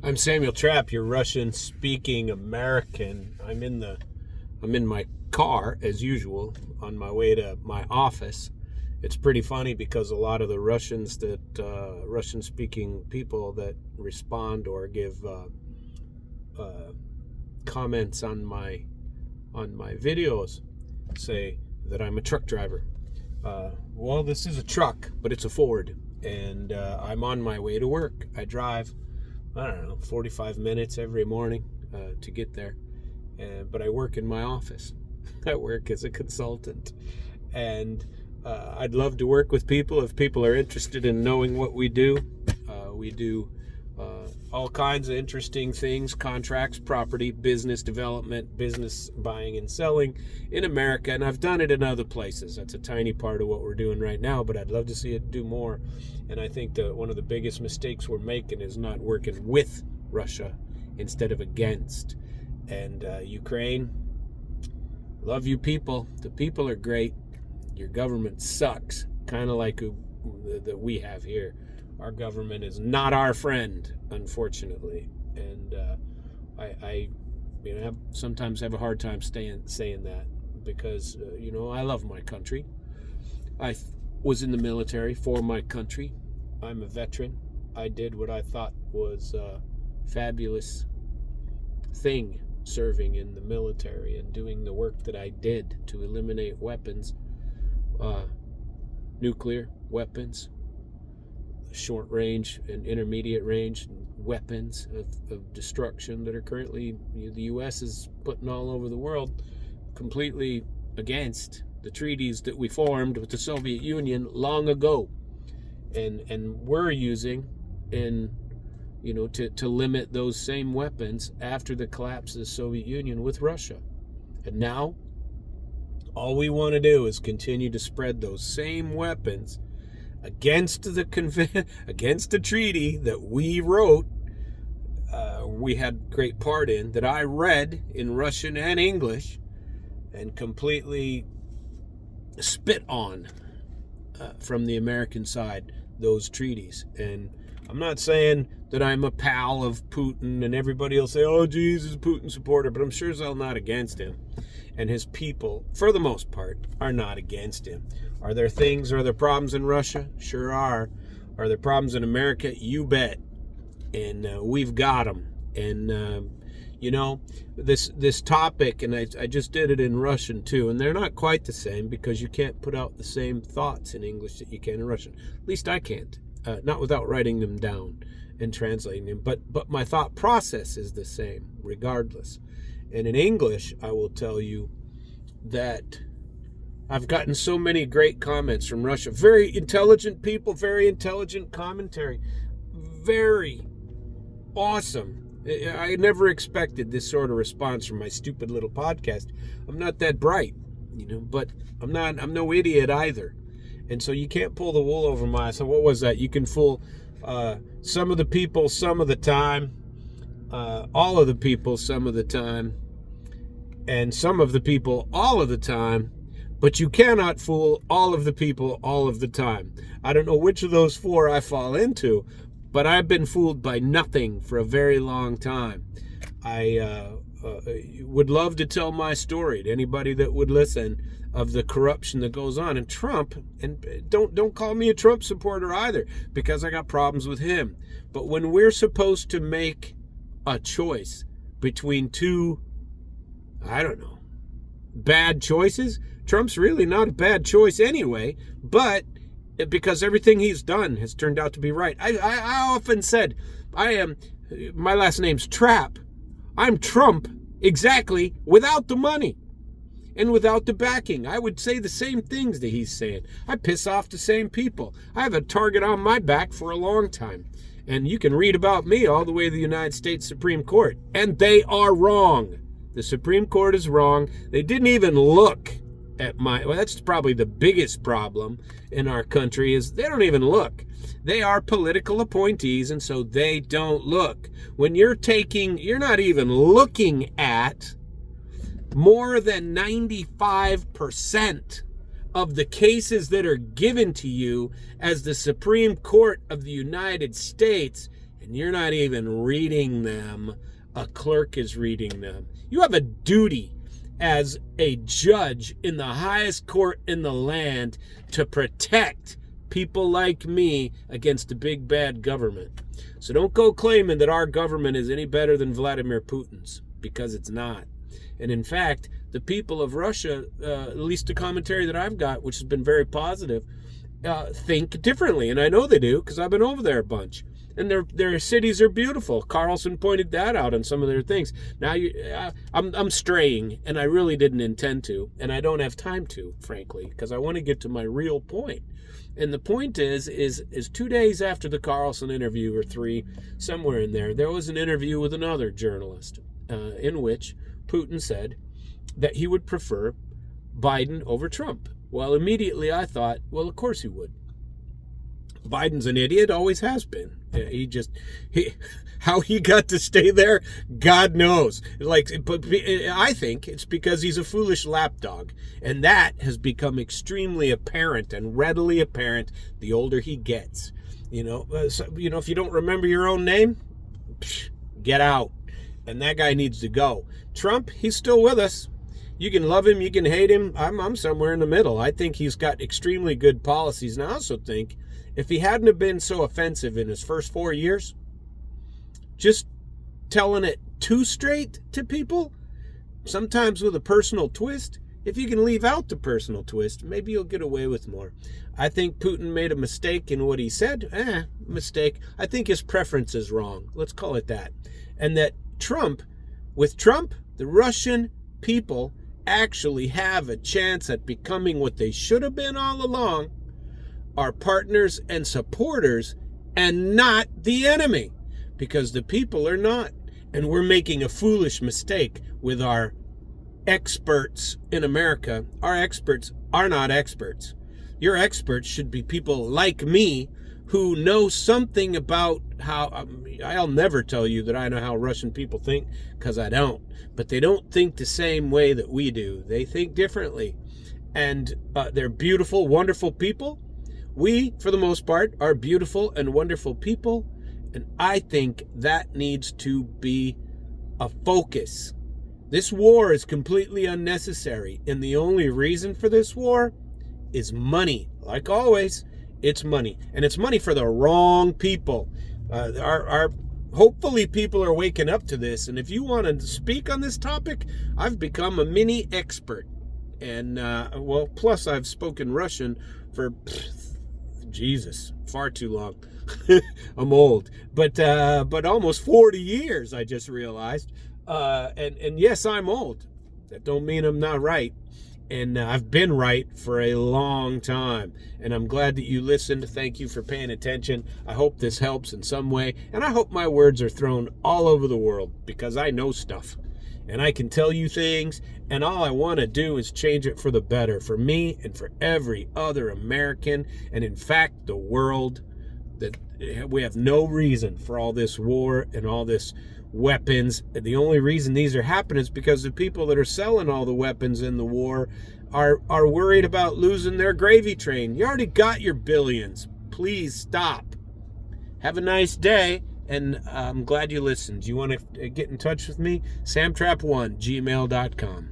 I'm Samuel Trapp, your Russian-speaking American. I'm in my car as usual on my way to my office. It's pretty funny because a lot of the Russian-speaking people that respond or give comments on my videos say that I'm a truck driver. Well, this is a truck, but it's a Ford, and I'm on my way to work. I drive, I don't know, 45 minutes every morning to get there. But I work in my office. I work as a consultant. And I'd love to work with people if people are interested in knowing what we do. We do all kinds of interesting things: contracts, property, business development, business buying and selling in America. And I've done it in other places. That's a tiny part of what we're doing right now, but I'd love to see it do more. And I think that one of the biggest mistakes we're making is not working with Russia instead of against. And Ukraine, love you people. The people are great. Your government sucks, kind of like that we have here. Our government is not our friend, unfortunately, and I sometimes have a hard time saying that because I love my country. I was in the military for my country. I'm a veteran. I did what I thought was a fabulous thing, serving in the military and doing the work that I did to eliminate weapons, nuclear weapons, short range and intermediate range weapons of destruction that are currently the U.S. is putting all over the world, completely against the treaties that we formed with the Soviet Union long ago, and we're using to limit those same weapons after the collapse of the Soviet Union with Russia. And now all we want to do is continue to spread those same weapons against the treaty that we wrote, we had great part in, that I read in Russian and English and completely spit on from the American side, those treaties. And I'm not saying that I'm a pal of Putin, and everybody will say, oh, geez, he's a Putin supporter, but I'm sure as hell not against him. And his people, for the most part, are not against him. Are there problems in Russia? Sure are. Are there problems in America? You bet. And we've got them. And, this topic, and I just did it in Russian too, and they're not quite the same because you can't put out the same thoughts in English that you can in Russian. At least I can't. Not without writing them down and translating them. But my thought process is the same, regardless. And in English, I will tell you that I've gotten so many great comments from Russia. Very intelligent people, very intelligent commentary. Very awesome. I never expected this sort of response from my stupid little podcast. I'm not that bright, but I'm no idiot either. And so you can't pull the wool over my eyes. So what was that? You can fool some of the people some of the time, all of the people some of the time, and some of the people all of the time, but you cannot fool all of the people all of the time. I don't know which of those four I fall into, but I've been fooled by nothing for a very long time. I would love to tell my story to anybody that would listen of the corruption that goes on. And Trump, and don't call me a Trump supporter either, because I got problems with him. But when we're supposed to make a choice between two, I don't know, bad choices, Trump's really not a bad choice anyway, but because everything he's done has turned out to be right. I often said, my last name's Trapp. I'm Trump exactly without the money and without the backing. I would say the same things that he's saying. I piss off the same people. I have a target on my back for a long time. And you can read about me all the way to the United States Supreme Court. And they are wrong. The Supreme Court is wrong. They didn't even look at that's probably the biggest problem in our country, is they don't even look. They are political appointees, and so they don't look. When you're not even looking at more than 95% of the cases that are given to you as the Supreme Court of the United States, and you're not even reading them. A clerk is reading them. You have a duty as a judge in the highest court in the land to protect people like me against the big bad government. So don't go claiming that our government is any better than Vladimir Putin's, because it's not. And in fact, the people of Russia, at least the commentary that I've got, which has been very positive, think differently. And I know they do because I've been over there a bunch. And their cities are beautiful. Carlson pointed that out on some of their things. Now I'm straying, and I really didn't intend to, and I don't have time to, frankly, because I want to get to my real point. And the point is 2 days after the Carlson interview, or 3, somewhere in there was an interview with another journalist in which Putin said that he would prefer Biden over Trump. Well, immediately I thought, well, of course he would. Biden's an idiot, always has been. How he got to stay there, God knows. But I think it's because he's a foolish lapdog, and that has become extremely apparent and readily apparent the older he gets. If you don't remember your own name, get out. And that guy needs to go. Trump, he's still with us. You can love him, you can hate him. I'm somewhere in the middle. I think he's got extremely good policies, and I also think if he hadn't have been so offensive in his first 4 years, just telling it too straight to people, sometimes with a personal twist, if you can leave out the personal twist, maybe you'll get away with more. I think Putin made a mistake in what he said. Mistake. I think his preference is wrong. Let's call it that. And that with Trump, the Russian people actually have a chance at becoming what they should have been all along, our partners and supporters, and not the enemy, because the people are not. And we're making a foolish mistake with our experts in America. Our experts are not experts. Your experts should be people like me who know something about how, I'll never tell you that I know how Russian people think, because I don't. But they don't think the same way that we do. They think differently. And they're beautiful, wonderful people. We, for the most part, are beautiful and wonderful people. And I think that needs to be a focus. This war is completely unnecessary. And the only reason for this war is money. Like always, it's money. And it's money for the wrong people. Hopefully people are waking up to this. And if you want to speak on this topic, I've become a mini expert. And, plus I've spoken Russian for, Jesus, far too long. I'm old. But almost 40 years, I just realized. And yes, I'm old. That don't mean I'm not right. And I've been right for a long time. And I'm glad that you listened. Thank you for paying attention. I hope this helps in some way. And I hope my words are thrown all over the world, because I know stuff. And I can tell you things. And all I want to do is change it for the better. For me and for every other American. And in fact, the world. That we have no reason for all this war and all this weapons. The only reason these are happening is because the people that are selling all the weapons in the war are worried about losing their gravy train. You already got your billions. Please stop. Have a nice day, and I'm glad you listened. You want to get in touch with me? samtrap1gmail.com.